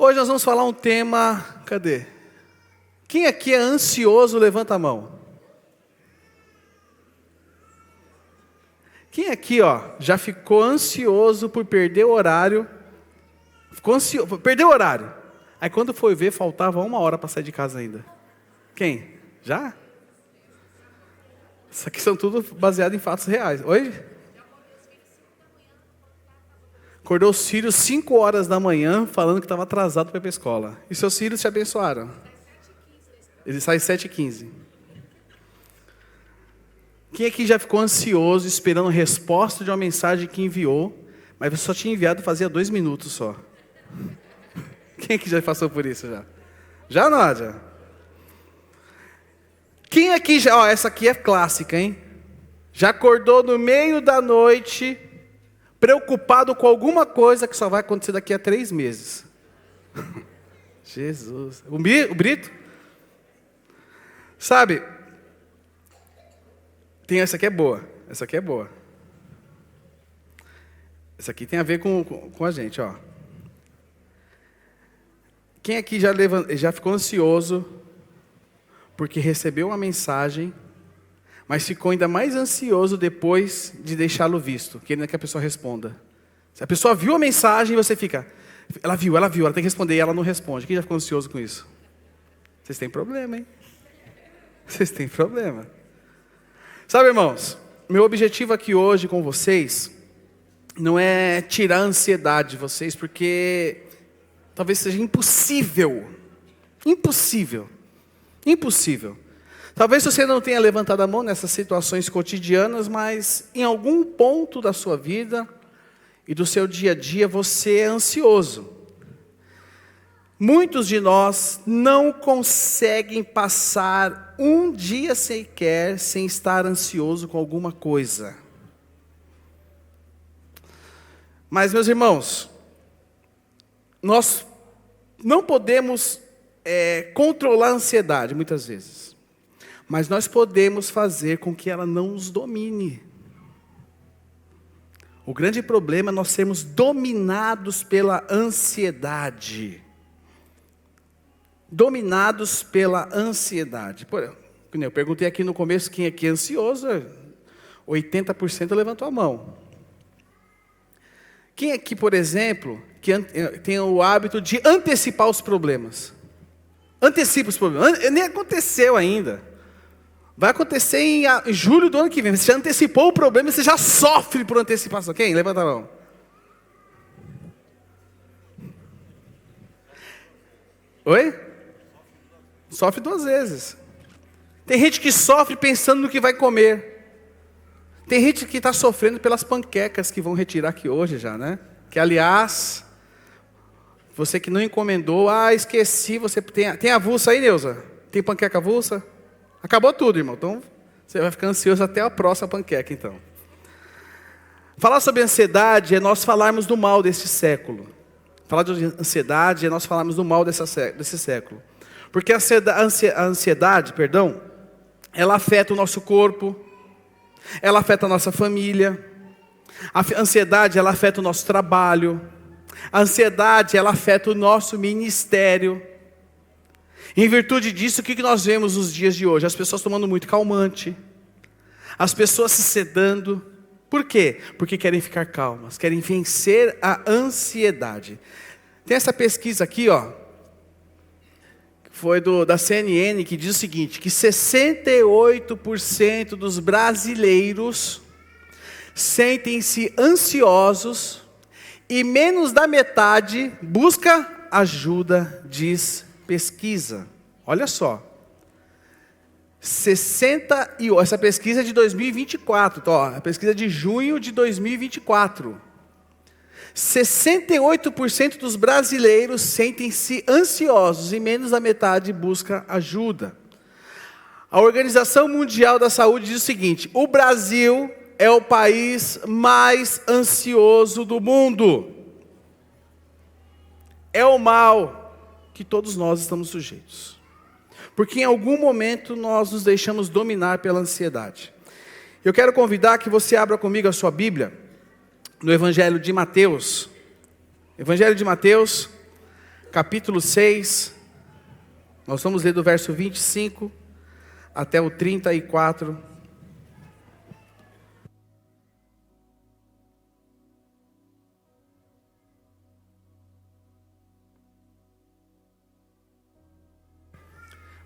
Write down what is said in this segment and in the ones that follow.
Hoje nós vamos falar um tema, cadê? Quem aqui é ansioso, levanta a mão. Quem aqui, já ficou ansioso por perder o horário? Perdeu o horário. Aí quando foi ver, faltava 1 hora para sair de casa ainda. Quem? Já? Isso aqui são tudo baseado em fatos reais. Oi? Acordou os filhos 5 horas da manhã, falando que estava atrasado para ir para a escola. E seus filhos te abençoaram? Ele sai 7h15. Quem aqui já ficou ansioso, esperando a resposta de uma mensagem que enviou, mas você só tinha enviado fazia 2 minutos só? Quem aqui já passou por isso já? Já, Nádia? Quem aqui já... essa aqui é clássica, hein? Já acordou no meio da noite, preocupado com alguma coisa que só vai acontecer daqui a 3 meses. Jesus. O Brito? Sabe, essa aqui é boa. Essa aqui é boa. Essa aqui tem a ver com a gente, Quem aqui já ficou ansioso porque recebeu uma mensagem, mas ficou ainda mais ansioso depois de deixá-lo visto, querendo que a pessoa responda? Se a pessoa viu a mensagem, você fica, ela viu, ela tem que responder, e ela não responde. Quem já ficou ansioso com isso? Vocês têm problema, hein? Vocês têm problema. Sabe, irmãos, meu objetivo aqui hoje com vocês não é tirar a ansiedade de vocês, porque talvez seja impossível. Talvez você não tenha levantado a mão nessas situações cotidianas, mas em algum ponto da sua vida e do seu dia a dia você é ansioso. Muitos de nós não conseguem passar um dia sequer sem estar ansioso com alguma coisa. Mas, meus irmãos, nós não podemos controlar a ansiedade, muitas vezes. Mas nós podemos fazer com que ela não nos domine. O grande problema é nós sermos dominados pela ansiedade. Dominados pela ansiedade. Eu perguntei aqui no começo quem aqui é ansioso, 80% levantou a mão. Quem aqui, por exemplo, que tem o hábito de antecipar os problemas? Antecipa os problemas. Nem aconteceu ainda. Vai acontecer em julho do ano que vem. Você já antecipou o problema e você já sofre por antecipação. Quem? Levanta a mão. Oi? Sofre 2 vezes. Tem gente que sofre pensando no que vai comer. Tem gente que está sofrendo pelas panquecas que vão retirar aqui hoje já, né? Que, aliás, você que não encomendou, esqueci, você tem avulsa aí, Neuza? Tem panqueca avulsa? Acabou tudo, irmão. Então, você vai ficar ansioso até a próxima panqueca, então. Falar sobre ansiedade é nós falarmos do mal desse século. Falar de ansiedade é nós falarmos do mal desse século. Porque a ansiedade, ela afeta o nosso corpo, ela afeta a nossa família, a ansiedade, ela afeta o nosso trabalho, a ansiedade, ela afeta o nosso ministério. Em virtude disso, o que nós vemos nos dias de hoje? As pessoas tomando muito calmante, as pessoas se sedando. Por quê? Porque querem ficar calmas, querem vencer a ansiedade. Tem essa pesquisa aqui, foi da CNN, que diz o seguinte, que 68% dos brasileiros sentem-se ansiosos e menos da metade busca ajuda, diz pesquisa. Olha só. Essa pesquisa é de 2024, a pesquisa é de junho de 2024. 68% dos brasileiros sentem-se ansiosos e menos da metade busca ajuda. A Organização Mundial da Saúde diz o seguinte: o Brasil é o país mais ansioso do mundo. É o mal que todos nós estamos sujeitos. Porque em algum momento nós nos deixamos dominar pela ansiedade. Eu quero convidar que você abra comigo a sua Bíblia no Evangelho de Mateus. Evangelho de Mateus, capítulo 6, nós vamos ler do verso 25 até o 34.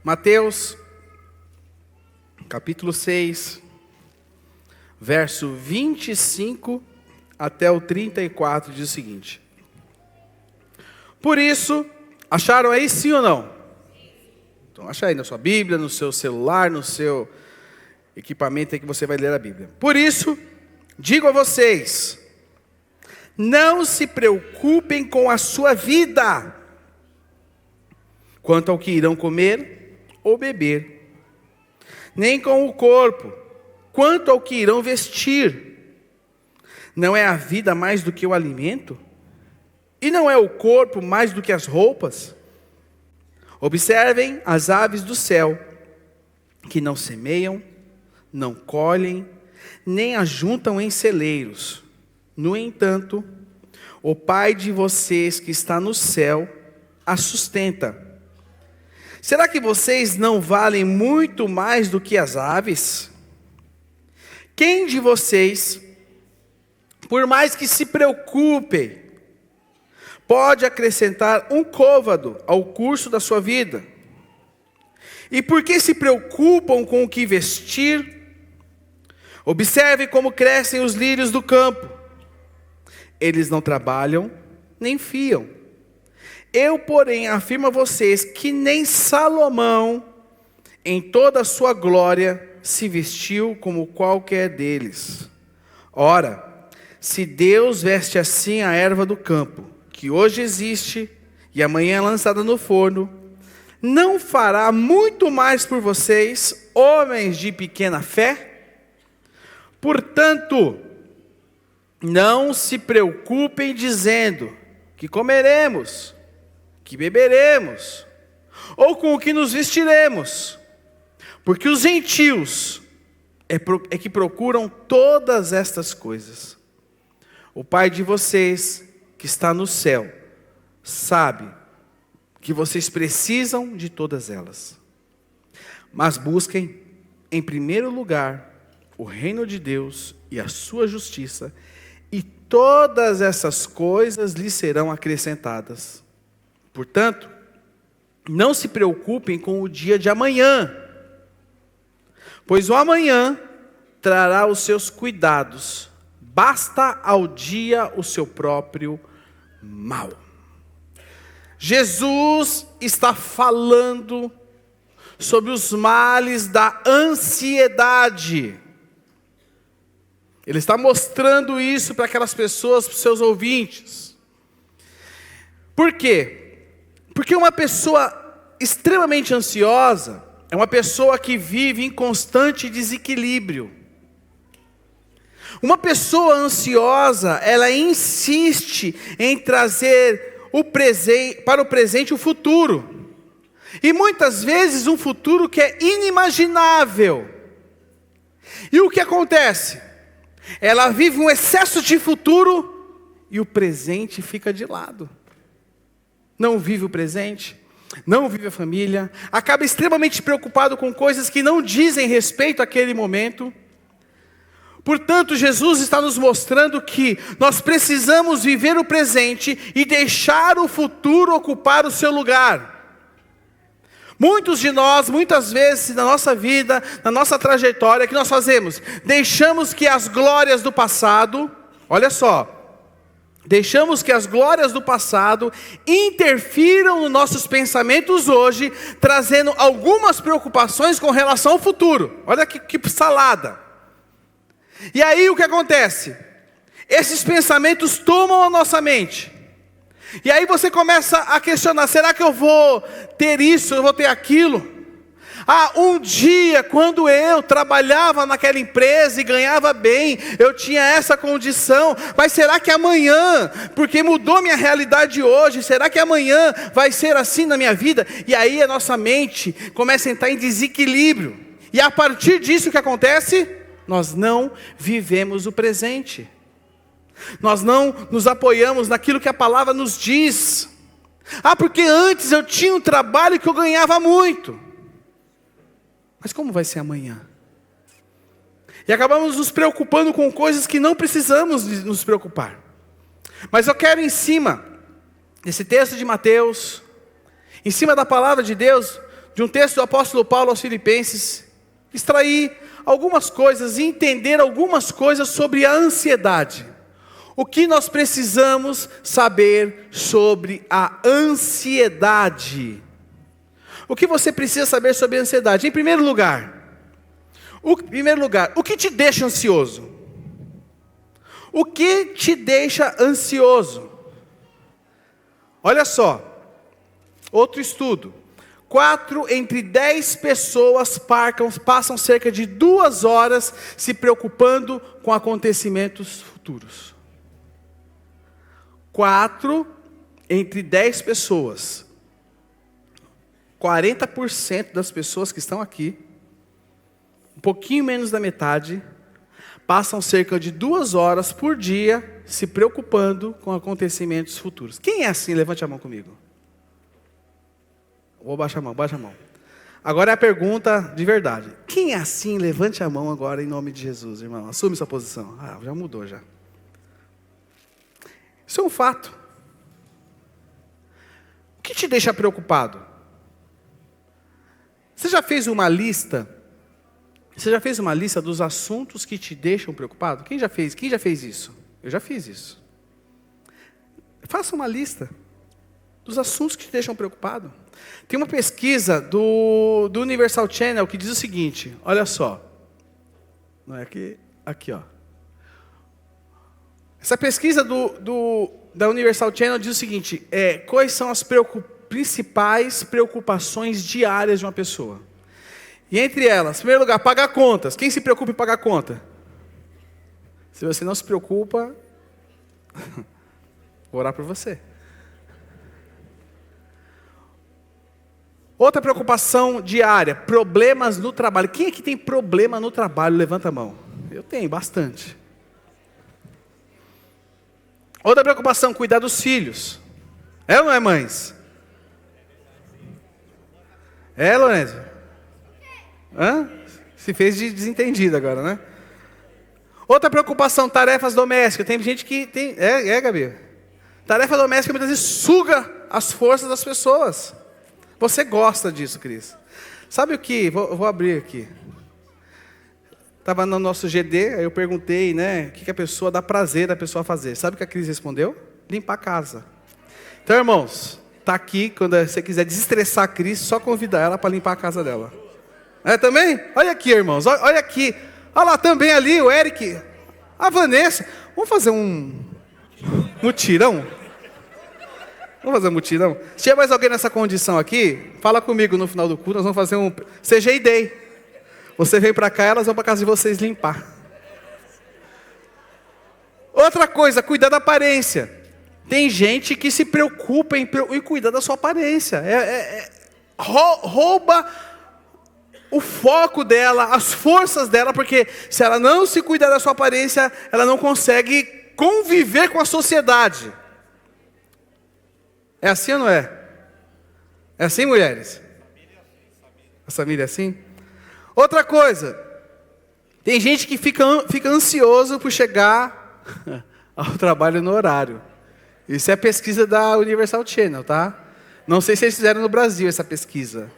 Mateus, capítulo 6, verso 25 até o 34, diz o seguinte: por isso, acharam aí sim ou não? Então acha aí na sua Bíblia, no seu celular, no seu equipamento aí que você vai ler a Bíblia. Por isso, digo a vocês, não se preocupem com a sua vida, quanto ao que irão comer ou beber, nem com o corpo, quanto ao que irão vestir. Não é a vida mais do que o alimento? E não é o corpo mais do que as roupas? Observem as aves do céu, que não semeiam, não colhem, nem ajuntam em celeiros. No entanto, o Pai de vocês que está no céu as sustenta. Será que vocês não valem muito mais do que as aves? Quem de vocês, por mais que se preocupem, pode acrescentar um côvado ao curso da sua vida? E por que se preocupam com o que vestir? Observe como crescem os lírios do campo. Eles não trabalham, nem fiam. Eu, porém, afirmo a vocês que nem Salomão, em toda a sua glória, se vestiu como qualquer deles. Ora, se Deus veste assim a erva do campo, que hoje existe e amanhã é lançada no forno, não fará muito mais por vocês, homens de pequena fé? Portanto, não se preocupem dizendo que comeremos, que beberemos, ou com o que nos vestiremos, porque os gentios é que procuram todas estas coisas. O Pai de vocês, que está no céu, sabe que vocês precisam de todas elas. Mas busquem, em primeiro lugar, o reino de Deus e a sua justiça, e todas essas coisas lhes serão acrescentadas. Portanto, não se preocupem com o dia de amanhã, pois o amanhã trará os seus cuidados. Basta ao dia o seu próprio mal. Jesus está falando sobre os males da ansiedade. Ele está mostrando isso para aquelas pessoas, para os seus ouvintes. Por quê? Porque uma pessoa extremamente ansiosa é uma pessoa que vive em constante desequilíbrio. Uma pessoa ansiosa, ela insiste em trazer para o presente o futuro. E muitas vezes um futuro que é inimaginável. E o que acontece? Ela vive um excesso de futuro e o presente fica de lado. Não vive o presente, não vive a família, acaba extremamente preocupado com coisas que não dizem respeito àquele momento. Portanto, Jesus está nos mostrando que nós precisamos viver o presente e deixar o futuro ocupar o seu lugar. Muitos de nós, muitas vezes na nossa vida, na nossa trajetória, o que nós fazemos? Deixamos que as glórias do passado, olha só, deixamos que as glórias do passado interfiram nos nossos pensamentos hoje, trazendo algumas preocupações com relação ao futuro. Olha que salada. E aí o que acontece? Esses pensamentos tomam a nossa mente. E aí você começa a questionar, será que eu vou ter isso, eu vou ter aquilo? Um dia, quando eu trabalhava naquela empresa e ganhava bem, eu tinha essa condição, mas será que amanhã, porque mudou minha realidade hoje, será que amanhã vai ser assim na minha vida? E aí a nossa mente começa a entrar em desequilíbrio, e a partir disso o que acontece? Nós não vivemos o presente, nós não nos apoiamos naquilo que a palavra nos diz. Ah, porque antes eu tinha um trabalho que eu ganhava muito. Mas como vai ser amanhã? E acabamos nos preocupando com coisas que não precisamos nos preocupar. Mas eu quero, em cima desse texto de Mateus, em cima da palavra de Deus, de um texto do apóstolo Paulo aos Filipenses, extrair algumas coisas e entender algumas coisas sobre a ansiedade. O que nós precisamos saber sobre a ansiedade? O que você precisa saber sobre a ansiedade? Em primeiro lugar, o que te deixa ansioso? O que te deixa ansioso? Olha só, outro estudo. 4 entre 10 pessoas passam cerca de 2 horas se preocupando com acontecimentos futuros. 4 entre 10 pessoas. 40% das pessoas que estão aqui, um pouquinho menos da metade, passam cerca de 2 horas por dia se preocupando com acontecimentos futuros. Quem é assim? Levante a mão comigo. Vou baixar a mão, baixa a mão. Agora é a pergunta de verdade. Quem é assim? Levante a mão agora em nome de Jesus, irmão. Assume sua posição. Ah, já mudou já. Isso é um fato. O que te deixa preocupado? Você já fez uma lista? Você já fez uma lista dos assuntos que te deixam preocupado? Quem já fez? Quem já fez isso? Eu já fiz isso. Faça uma lista dos assuntos que te deixam preocupado. Tem uma pesquisa do Universal Channel que diz o seguinte, olha só. Não é aqui ó. Essa pesquisa da Universal Channel diz o seguinte, quais são as principais preocupações diárias de uma pessoa? E entre elas, em primeiro lugar, pagar contas. Quem se preocupa em pagar conta? Se você não se preocupa, vou orar por você. Outra preocupação diária, problemas no trabalho. Quem aqui tem problema no trabalho? Levanta a mão. Eu tenho, bastante. Outra preocupação, cuidar dos filhos. É ou não é, mães? É, Lourenço? Hã? Se fez de desentendido agora, né? Outra preocupação, tarefas domésticas. Tem gente que tem... Gabi? Tarefa doméstica muitas vezes suga as forças das pessoas. Você gosta disso, Cris. Sabe o que? Vou abrir aqui. Estava no nosso GD, aí eu perguntei, né? O que a pessoa dá prazer da pessoa fazer. Sabe o que a Cris respondeu? Limpar a casa. Então, irmãos, tá aqui, quando você quiser desestressar a Cris, só convidar ela para limpar a casa dela. É também? Olha aqui, irmãos, olha aqui. Olha lá também ali, o Eric, a Vanessa. Vamos fazer um mutirão? Vamos fazer um mutirão? Se tiver mais alguém nessa condição aqui, fala comigo no final do culto, nós vamos fazer um CGI Day. Você vem para cá, elas vão para casa de vocês limpar. Outra coisa, cuidar da aparência. Tem gente que se preocupa em cuidar da sua aparência. Rouba o foco dela, as forças dela, porque se ela não se cuidar da sua aparência, ela não consegue conviver com a sociedade. É assim ou não é? É assim, mulheres? A família é assim? Outra coisa, tem gente que fica ansioso por chegar ao trabalho no horário. Isso é pesquisa da Universal Channel, tá? Não sei se eles fizeram no Brasil essa pesquisa.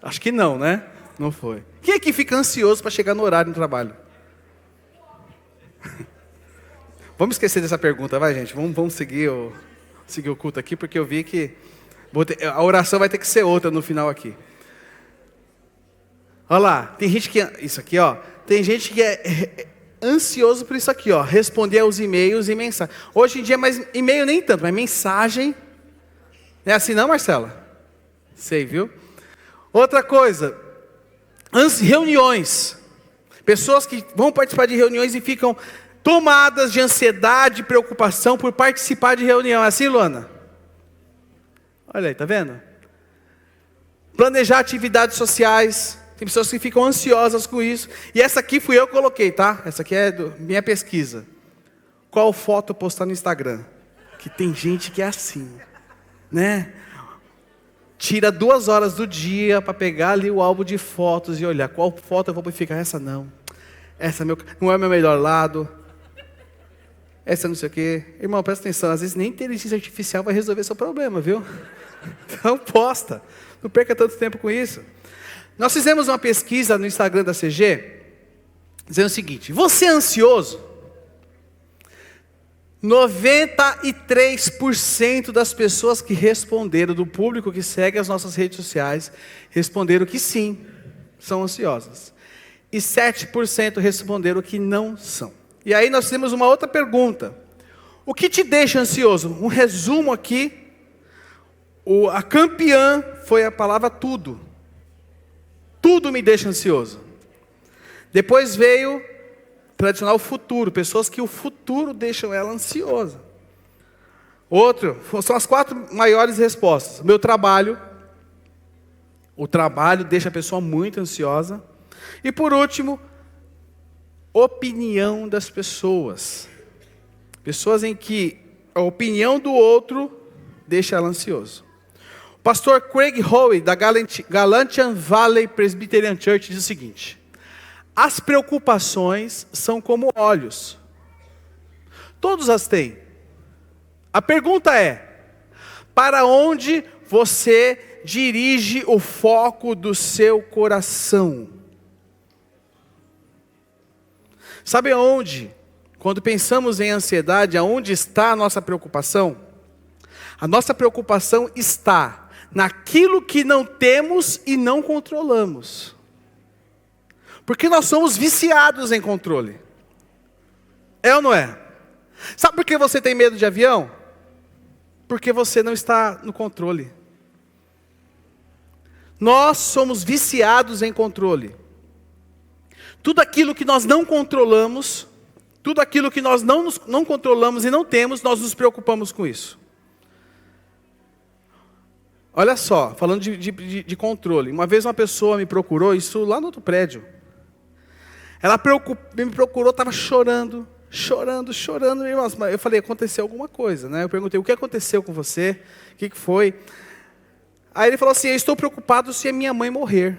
Acho que não, né? Não foi. Quem é que fica ansioso para chegar no horário no trabalho? Vamos esquecer dessa pergunta, vai, gente. Vamos seguir o culto aqui, porque eu vi que a oração vai ter que ser outra no final aqui. Olha lá, tem gente que... Isso aqui, ó. Tem gente que é ansioso por isso aqui, ó. Responder aos e-mails e mensagens. Hoje em dia, mas e-mail nem tanto, mas mensagem... Não é assim não, Marcela? Sei, viu? Outra coisa. Reuniões. Pessoas que vão participar de reuniões e ficam tomadas de ansiedade e preocupação por participar de reunião. É assim, Luana? Olha aí, tá vendo? Planejar atividades sociais. Tem pessoas que ficam ansiosas com isso. E essa aqui fui eu que coloquei, tá? Essa aqui é minha pesquisa. Qual foto postar no Instagram? Que tem gente que é assim. né? Tira 2 horas do dia para pegar ali o álbum de fotos e olhar qual foto eu vou ficar. Essa não. Essa não é o meu melhor lado. Essa não sei o quê. Irmão, presta atenção. Às vezes nem inteligência artificial vai resolver seu problema, viu? Então posta. Não perca tanto tempo com isso. Nós fizemos uma pesquisa no Instagram da CG, dizendo o seguinte: você é ansioso? 93% das pessoas que responderam, do público que segue as nossas redes sociais, responderam que sim, são ansiosas. E 7% responderam que não são. E aí nós temos uma outra pergunta: o que te deixa ansioso? Um resumo aqui. A campeã foi a palavra tudo. Tudo me deixa ansioso. Depois veio tradicional futuro, pessoas que o futuro deixam ela ansiosa. Outro, são as 4 maiores respostas. Meu trabalho. O trabalho deixa a pessoa muito ansiosa. E por último, opinião das pessoas. Pessoas em que a opinião do outro deixa ela ansioso. O pastor Craig Howe, da Galatian Valley Presbyterian Church, diz o seguinte: as preocupações são como olhos. Todos as têm. A pergunta é: para onde você dirige o foco do seu coração? Sabe aonde? Quando pensamos em ansiedade, aonde está a nossa preocupação? A nossa preocupação está naquilo que não temos e não controlamos. Porque nós somos viciados em controle. É ou não é? Sabe por que você tem medo de avião? Porque você não está no controle. Nós somos viciados em controle. Tudo aquilo que nós não controlamos, tudo aquilo que nós não controlamos e não temos, nós nos preocupamos com isso. Olha só, falando de controle. Uma vez uma pessoa me procurou, isso lá no outro prédio. Ela me procurou, estava chorando. Eu falei, aconteceu alguma coisa, né? Eu perguntei, o que aconteceu com você? O que foi? Aí ele falou assim, eu estou preocupado se a minha mãe morrer.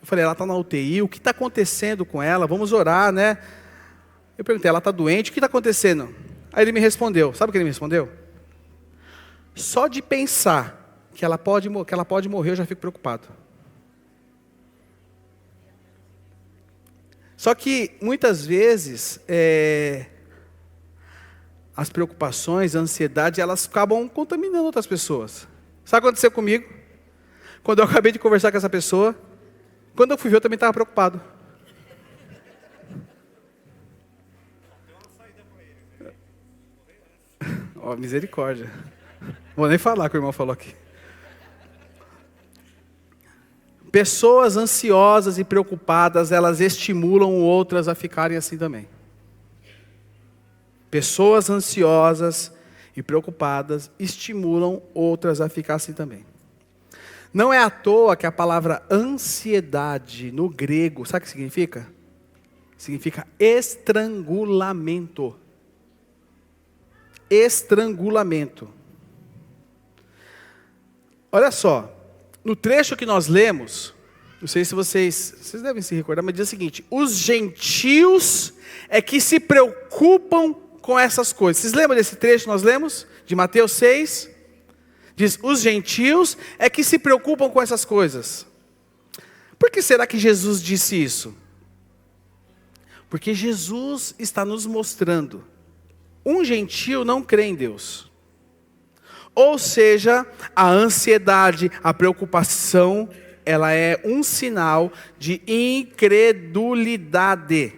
Eu falei, ela está na UTI, o que está acontecendo com ela? Vamos orar, né? Eu perguntei, ela está doente, o que está acontecendo? Aí ele me respondeu, sabe o que ele me respondeu? Só de pensar que ela pode morrer, eu já fico preocupado. Só que, muitas vezes, as preocupações, a ansiedade, elas acabam contaminando outras pessoas. Sabe o que aconteceu comigo? Quando eu acabei de conversar com essa pessoa, quando eu fui ver, eu também estava preocupado. Ó, misericórdia. Vou nem falar o que o irmão falou aqui. Pessoas ansiosas e preocupadas, elas estimulam outras a ficarem assim também. Pessoas ansiosas e preocupadas estimulam outras a ficar assim também. Não é à toa que a palavra ansiedade no grego, sabe o que significa? Significa estrangulamento. Estrangulamento. Olha só, no trecho que nós lemos, não sei se vocês devem se recordar, mas diz o seguinte: os gentios é que se preocupam com essas coisas. Vocês lembram desse trecho que nós lemos? De Mateus 6? Diz, os gentios é que se preocupam com essas coisas. Por que será que Jesus disse isso? Porque Jesus está nos mostrando, um gentio não crê em Deus. Ou seja, a ansiedade, a preocupação, ela é um sinal de incredulidade.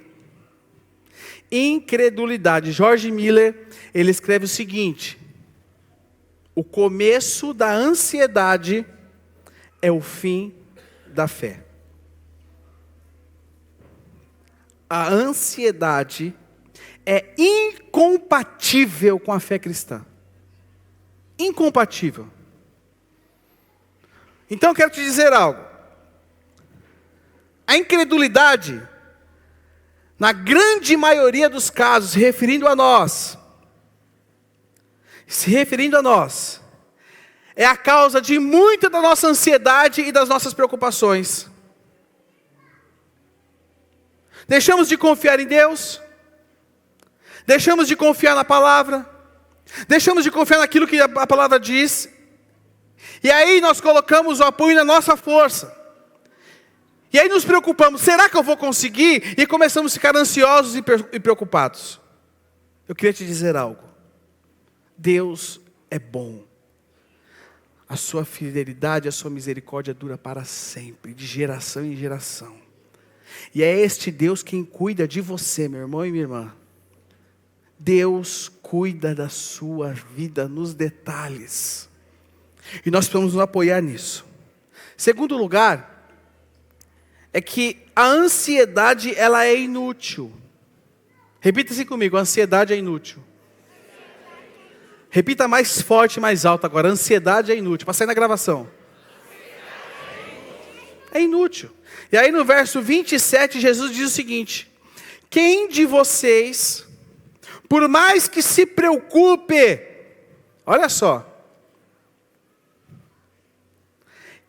Incredulidade. George Miller, ele escreve o seguinte: o começo da ansiedade é o fim da fé. A ansiedade é incompatível com a fé cristã. Incompatível. Então eu quero te dizer algo. A incredulidade, na grande maioria dos casos, se referindo a nós, é a causa de muita da nossa ansiedade e das nossas preocupações. Deixamos de confiar em Deus, deixamos de confiar na palavra, deixamos de confiar naquilo que a palavra diz, e aí nós colocamos o apoio na nossa força. E aí nos preocupamos, será que eu vou conseguir? E começamos a ficar ansiosos e preocupados. Eu queria te dizer algo. Deus é bom. A sua fidelidade, a sua misericórdia dura para sempre, de geração em geração. E é este Deus quem cuida de você, meu irmão e minha irmã. Deus cuida da sua vida nos detalhes. E nós precisamos nos apoiar nisso. Segundo lugar, é que a ansiedade, ela é inútil. Repita assim comigo, a ansiedade é inútil. Repita mais forte e mais alto agora, a ansiedade é inútil. Para sair na gravação. É inútil. E aí no verso 27, Jesus diz o seguinte: quem de vocês, por mais que se preocupe, olha só,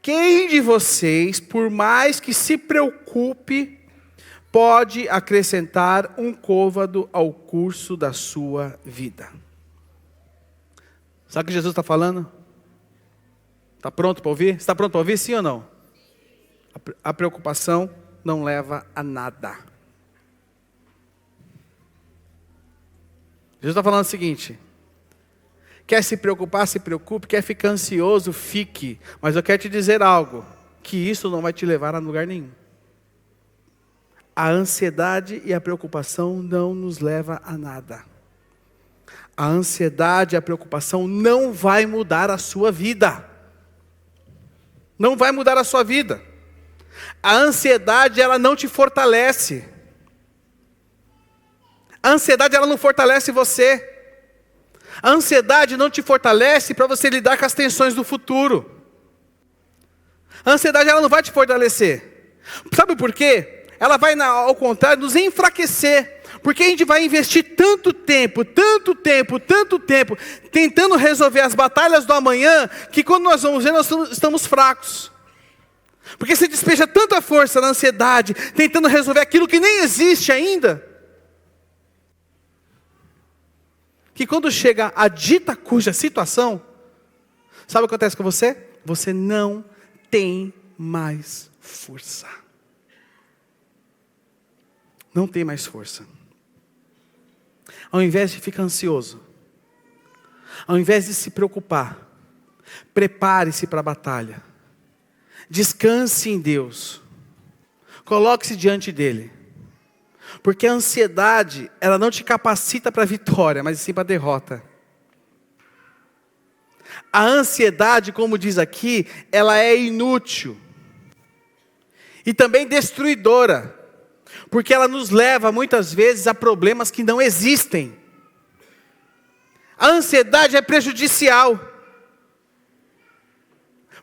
quem de vocês, por mais que se preocupe, pode acrescentar um côvado ao curso da sua vida? Sabe o que Jesus está falando? Está pronto para ouvir? Está pronto para ouvir, sim ou não? A preocupação não leva a nada. Jesus está falando o seguinte: quer se preocupar, se preocupe, quer ficar ansioso, fique. Mas eu quero te dizer algo, que isso não vai te levar a lugar nenhum. A ansiedade e a preocupação não nos leva a nada. A ansiedade e a preocupação não vai mudar a sua vida. Não vai mudar a sua vida. A ansiedade, ela não te fortalece. A ansiedade, ela não fortalece você. A ansiedade não te fortalece para você lidar com as tensões do futuro. A ansiedade, ela não vai te fortalecer. Sabe por quê? Ela vai, ao contrário, nos enfraquecer. Porque a gente vai investir tanto tempo, tentando resolver as batalhas do amanhã, que quando nós vamos ver, nós estamos fracos. Porque você despeja tanta força na ansiedade, tentando resolver aquilo que nem existe ainda, que quando chega a dita cuja situação, sabe o que acontece com você? Você não tem mais força. Não tem mais força. Ao invés de ficar ansioso, ao invés de se preocupar, prepare-se para a batalha. Descanse em Deus. Coloque-se diante dEle. Porque a ansiedade, ela não te capacita para a vitória, mas sim para a derrota. A ansiedade, como diz aqui, ela é inútil. E também destruidora. Porque ela nos leva muitas vezes a problemas que não existem. A ansiedade é prejudicial.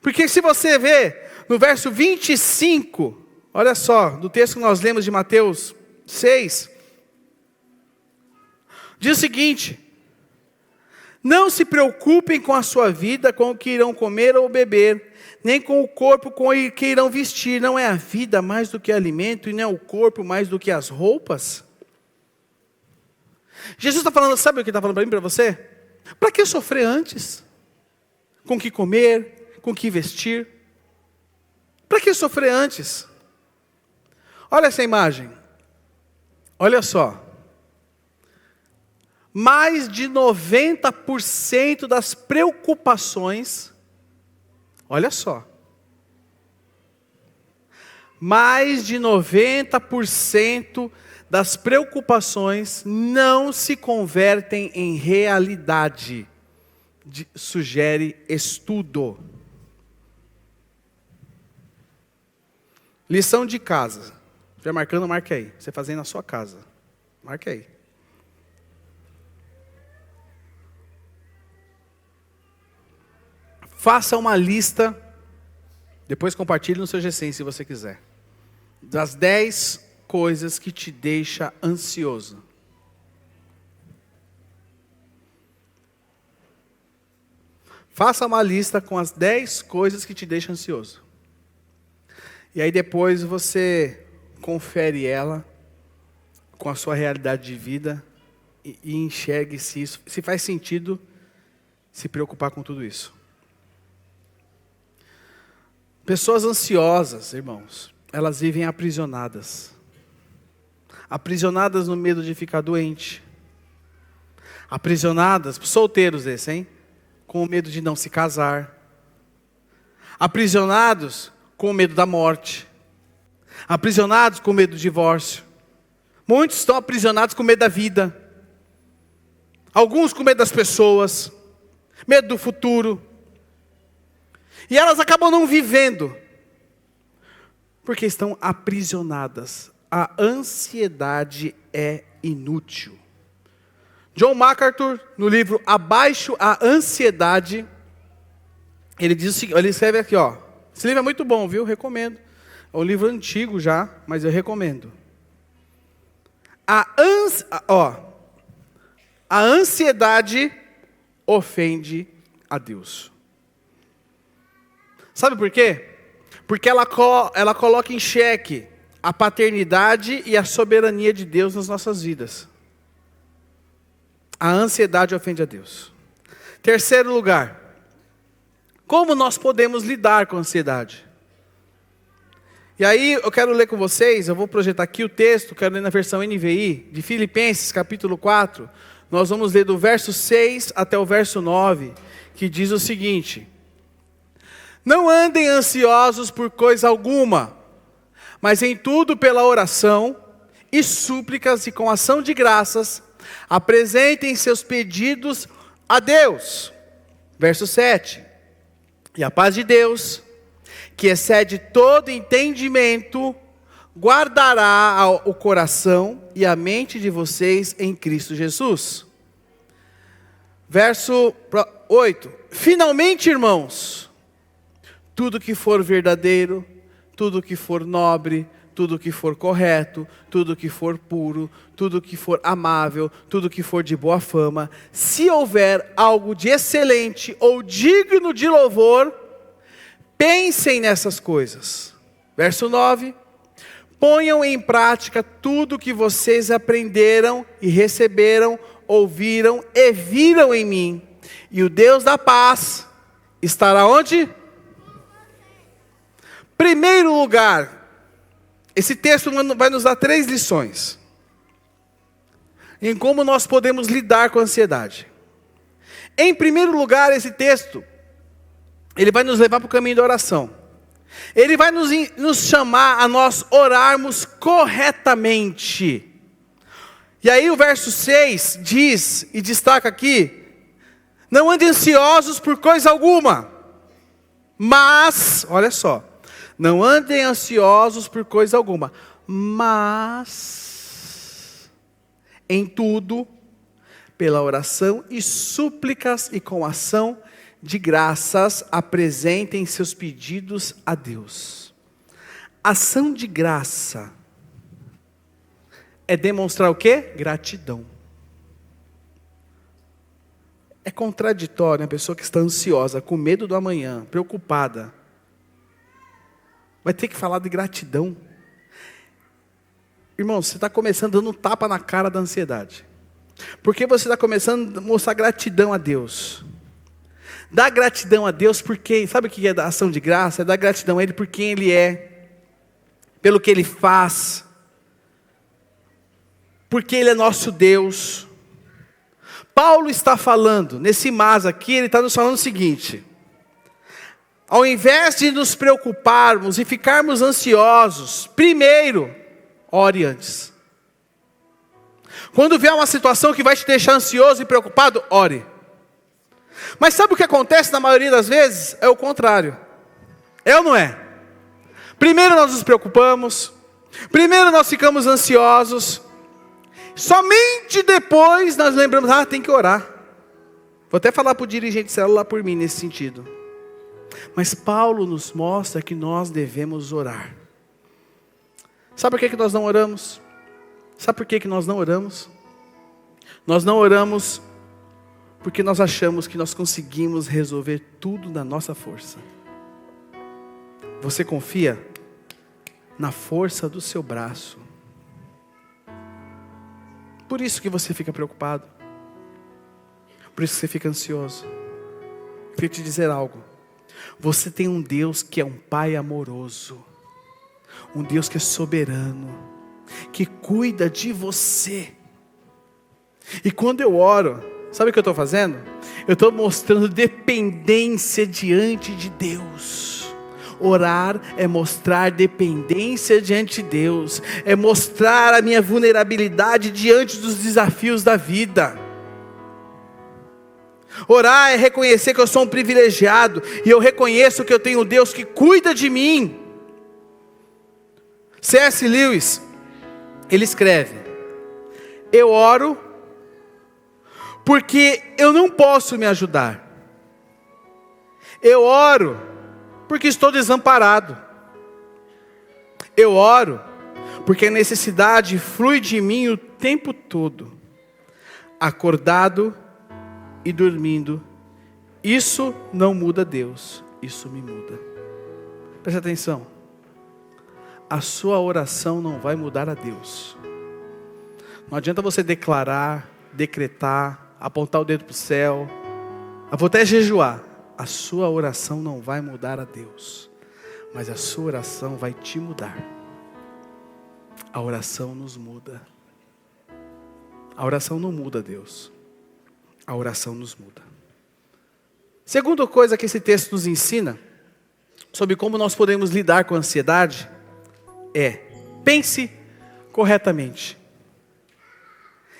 Porque se você vê no verso 25, olha só, do texto que nós lemos de Mateus 6, diz o seguinte: não se preocupem com a sua vida, com o que irão comer ou beber, nem com o corpo com o que irão vestir. Não é a vida mais do que alimento, e não é o corpo mais do que as roupas? Jesus está falando, sabe o que está falando para mim e para você? Para que sofrer antes? Com o que comer, com o que vestir? Para que sofrer antes? Olha essa imagem. Olha só. Mais de 90% das preocupações, olha só. Mais de 90% das preocupações não se convertem em realidade, sugere estudo. Lição de casa. Já marcando, marque aí. Você fazendo na sua casa. Marque aí. Faça uma lista, depois compartilhe no seu G100 se você quiser, das 10 coisas que te deixam ansioso. Faça uma lista com as 10 coisas que te deixam ansioso. E aí depois você confere ela com a sua realidade de vida e enxergue se faz sentido se preocupar com tudo isso. Pessoas ansiosas, irmãos, elas vivem aprisionadas. Aprisionadas no medo de ficar doente. Aprisionadas, solteiros esse, hein? Com o medo de não se casar. Aprisionados com o medo da morte. Aprisionados com o medo do divórcio. Muitos estão aprisionados com medo da vida. Alguns com medo das pessoas. Medo do futuro. E elas acabam não vivendo. Porque estão aprisionadas. A ansiedade é inútil. John MacArthur, no livro Abaixo a Ansiedade, ele diz o seguinte, ele escreve aqui, ó. Esse livro é muito bom, viu? Recomendo. É um livro antigo já, mas eu recomendo. A ansiedade ofende a Deus. Sabe por quê? Porque ela coloca em xeque a paternidade e a soberania de Deus nas nossas vidas. A ansiedade ofende a Deus. Terceiro lugar, como nós podemos lidar com a ansiedade? E aí eu quero ler com vocês, eu vou projetar aqui o texto, quero ler na versão NVI, de Filipenses capítulo 4, nós vamos ler do verso 6 até o verso 9, que diz o seguinte: não andem ansiosos por coisa alguma, mas em tudo pela oração e súplicas e com ação de graças, apresentem seus pedidos a Deus. Verso 7. E a paz de Deus, que excede todo entendimento, guardará o coração e a mente de vocês em Cristo Jesus. Verso 8. Finalmente, irmãos, tudo que for verdadeiro, tudo que for nobre, tudo que for correto, tudo que for puro, tudo que for amável, tudo que for de boa fama, se houver algo de excelente ou digno de louvor, pensem nessas coisas. Verso 9. Ponham em prática tudo que vocês aprenderam e receberam, ouviram e viram em mim. E o Deus da paz estará onde? Primeiro lugar, esse texto vai nos dar 3 lições em como nós podemos lidar com a ansiedade. Em primeiro lugar, esse texto, ele vai nos levar para o caminho da oração. Ele vai nos chamar a nós orarmos corretamente. E aí o verso 6 diz, e destaca aqui, não andem ansiosos por coisa alguma, mas, olha só, não andem ansiosos por coisa alguma, mas em tudo, pela oração e súplicas e com ação de graças, apresentem seus pedidos a Deus. Ação de graça é demonstrar o quê? Gratidão. É contraditório uma pessoa que está ansiosa, com medo do amanhã, preocupada, vai ter que falar de gratidão. Irmão, você está começando dando um tapa na cara da ansiedade. Porque você está começando a mostrar gratidão a Deus. Dá gratidão a Deus porque, sabe o que é da ação de graça? É dar gratidão a Ele por quem Ele é, pelo que Ele faz, porque Ele é nosso Deus. Paulo está falando, nesse mas aqui, ele está nos falando o seguinte: ao invés de nos preocuparmos e ficarmos ansiosos, primeiro, ore antes. Quando vier uma situação que vai te deixar ansioso e preocupado, ore. Mas sabe o que acontece na maioria das vezes? É o contrário. É ou não é? Primeiro nós nos preocupamos, primeiro nós ficamos ansiosos, somente depois nós lembramos, tem que orar. Vou até falar para o dirigente de célula por mim nesse sentido. Mas Paulo nos mostra que nós devemos orar. Sabe por que nós não oramos? Sabe por que nós não oramos? Nós não oramos Porque nós achamos que nós conseguimos resolver tudo na nossa força. Você confia na força do seu braço. Por isso que você fica preocupado. Por isso que você fica ansioso. Eu queria te dizer algo. Você tem um Deus que é um Pai amoroso. Um Deus que é soberano. Que cuida de você. E quando eu oro, sabe o que eu estou fazendo? Eu estou mostrando dependência diante de Deus. Orar é mostrar dependência diante de Deus. É mostrar a minha vulnerabilidade diante dos desafios da vida. Orar é reconhecer que eu sou um privilegiado. E eu reconheço que eu tenho um Deus que cuida de mim. C.S. Lewis, ele escreve: eu oro porque eu não posso me ajudar. Eu oro porque estou desamparado. Eu oro porque a necessidade flui de mim o tempo todo. Acordado e dormindo. Isso não muda Deus, isso me muda. Preste atenção. A sua oração não vai mudar a Deus. Não adianta você declarar, decretar, apontar o dedo para o céu, vou até jejuar. A sua oração não vai mudar a Deus, mas a sua oração vai te mudar. A oração nos muda. A oração não muda Deus. A oração nos muda. Segunda coisa que esse texto nos ensina sobre como nós podemos lidar com a ansiedade é: pense corretamente.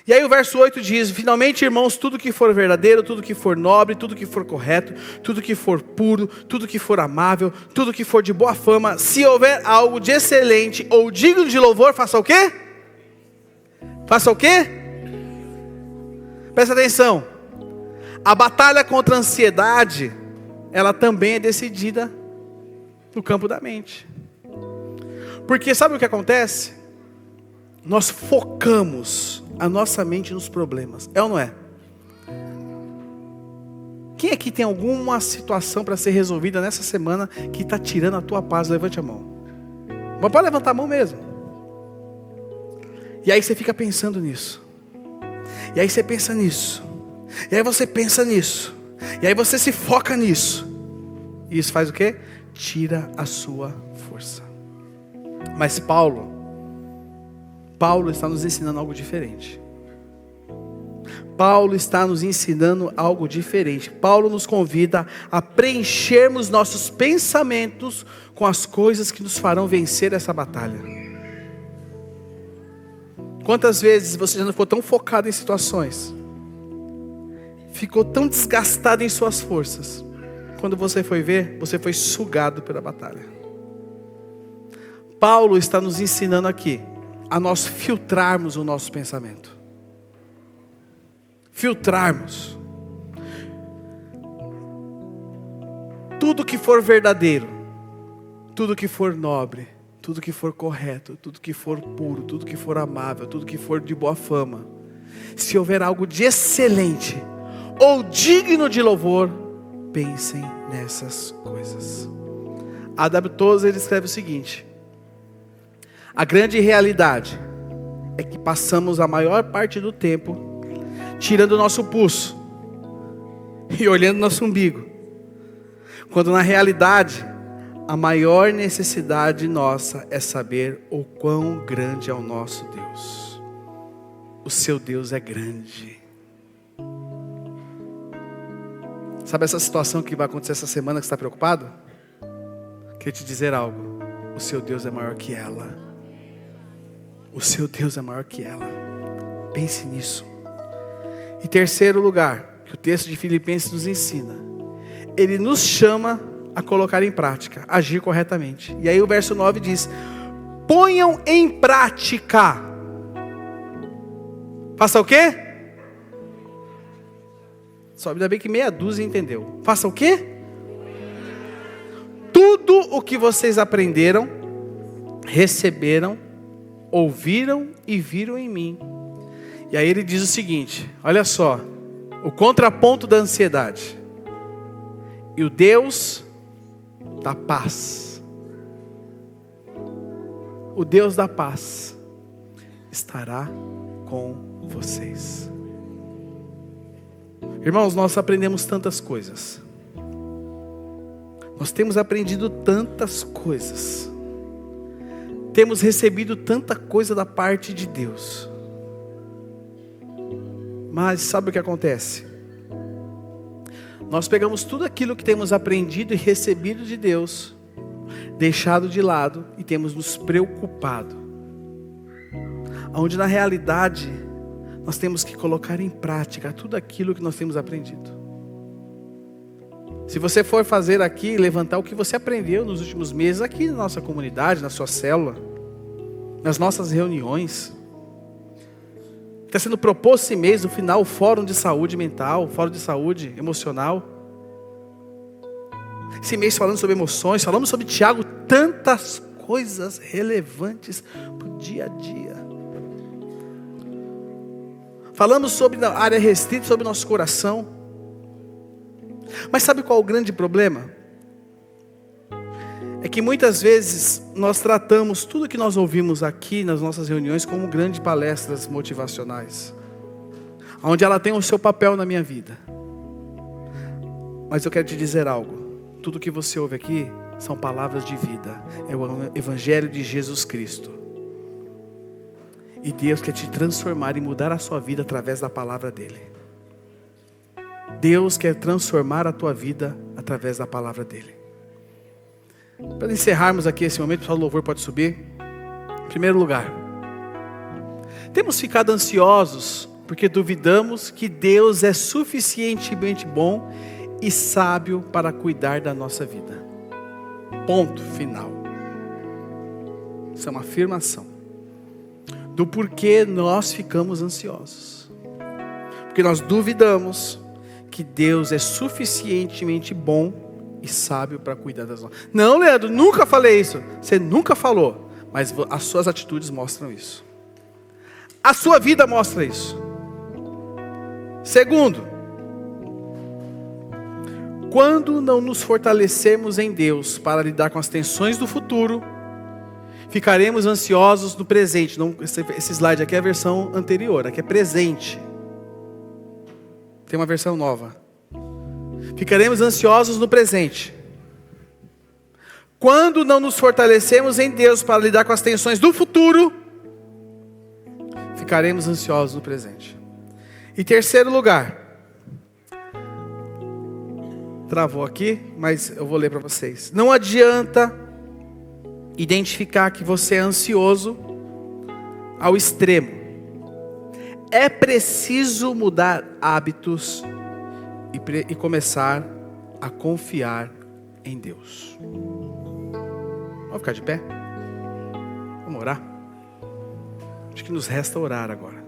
E aí o verso 8 diz: finalmente, irmãos, tudo que for verdadeiro, tudo que for nobre, tudo que for correto, tudo que for puro, tudo que for amável, tudo que for de boa fama, se houver algo de excelente ou digno de louvor, faça o quê? Faça o quê? Presta atenção. A batalha contra a ansiedade, ela também é decidida no campo da mente. Porque sabe o que acontece? Nós focamos a nossa mente nos problemas. É ou não é? Quem aqui tem alguma situação para ser resolvida nessa semana que está tirando a tua paz? Levante a mão. Mas pode levantar a mão mesmo. E aí você fica pensando nisso. E aí você pensa nisso. E aí você pensa nisso. E aí você se foca nisso. E isso faz o quê? Tira a sua força. Mas Paulo está nos ensinando algo diferente. Paulo está nos ensinando algo diferente. Paulo nos convida a preenchermos nossos pensamentos com as coisas que nos farão vencer essa batalha. Quantas vezes você já não ficou tão focado em situações, ficou tão desgastado em suas forças, quando você foi ver, você foi sugado pela batalha. Paulo está nos ensinando aqui a nós filtrarmos o nosso pensamento. Filtrarmos. Tudo que for verdadeiro, tudo que for nobre, tudo que for correto, tudo que for puro, tudo que for amável, tudo que for de boa fama, se houver algo de excelente ou digno de louvor, pensem nessas coisas. A.W. Tozer escreve o seguinte: a grande realidade é que passamos a maior parte do tempo tirando o nosso pulso e olhando nosso umbigo, quando na realidade a maior necessidade nossa é saber o quão grande é o nosso Deus. O seu Deus é grande. Sabe essa situação que vai acontecer essa semana que você está preocupado? Queria te dizer algo: o seu Deus é maior que ela. O seu Deus é maior que ela. Pense nisso. Em terceiro lugar, que o texto de Filipenses nos ensina, ele nos chama a colocar em prática, agir corretamente. E aí o verso 9 diz: ponham em prática. Faça o quê? Só ainda bem que meia dúzia entendeu. Faça o quê? Tudo o que vocês aprenderam, receberam, ouviram e viram em mim. E aí ele diz o seguinte: olha só, o contraponto da ansiedade. E o Deus da paz, o Deus da paz, estará com vocês. Irmãos, nós aprendemos tantas coisas. Nós temos aprendido tantas coisas. Temos recebido tanta coisa da parte de Deus. Mas sabe o que acontece? Nós pegamos tudo aquilo que temos aprendido e recebido de Deus, deixado de lado e temos nos preocupado. Onde na realidade nós temos que colocar em prática tudo aquilo que nós temos aprendido. Se você for fazer aqui, levantar o que você aprendeu nos últimos meses aqui na nossa comunidade, na sua célula, nas nossas reuniões, está sendo proposto esse mês, no final, o Fórum de Saúde Mental, Fórum de Saúde Emocional. Esse mês falando sobre emoções, falamos sobre Tiago, tantas coisas relevantes para o dia a dia. Falamos sobre a área restrita, sobre o nosso coração. Mas sabe qual é o grande problema? É que muitas vezes nós tratamos tudo que nós ouvimos aqui nas nossas reuniões como grandes palestras motivacionais, onde ela tem o seu papel na minha vida. Mas eu quero te dizer algo. Tudo que você ouve aqui são palavras de vida. É o Evangelho de Jesus Cristo. E Deus quer te transformar e mudar a sua vida através da palavra dEle. Deus quer transformar a tua vida através da palavra dEle. Para encerrarmos aqui esse momento, o louvor pode subir. Em primeiro lugar, temos ficado ansiosos porque duvidamos que Deus é suficientemente bom e sábio para cuidar da nossa vida. Ponto final. Isso é uma afirmação do porquê nós ficamos ansiosos. Porque nós duvidamos que Deus é suficientemente bom e sábio para cuidar das nossas. Não, Leandro, nunca falei isso. Você nunca falou, mas as suas atitudes mostram isso. A sua vida mostra isso. Segundo, quando não nos fortalecermos em Deus para lidar com as tensões do futuro, ficaremos ansiosos no presente. Não, esse slide aqui é a versão anterior, aqui é presente. Tem uma versão nova. Ficaremos ansiosos no presente. Quando não nos fortalecemos em Deus para lidar com as tensões do futuro, ficaremos ansiosos no presente. Em terceiro lugar, travou aqui, mas eu vou ler para vocês. Não adianta identificar que você é ansioso ao extremo. É preciso mudar hábitos e começar a confiar em Deus. Vamos ficar de pé? Vamos orar? Acho que nos resta orar agora.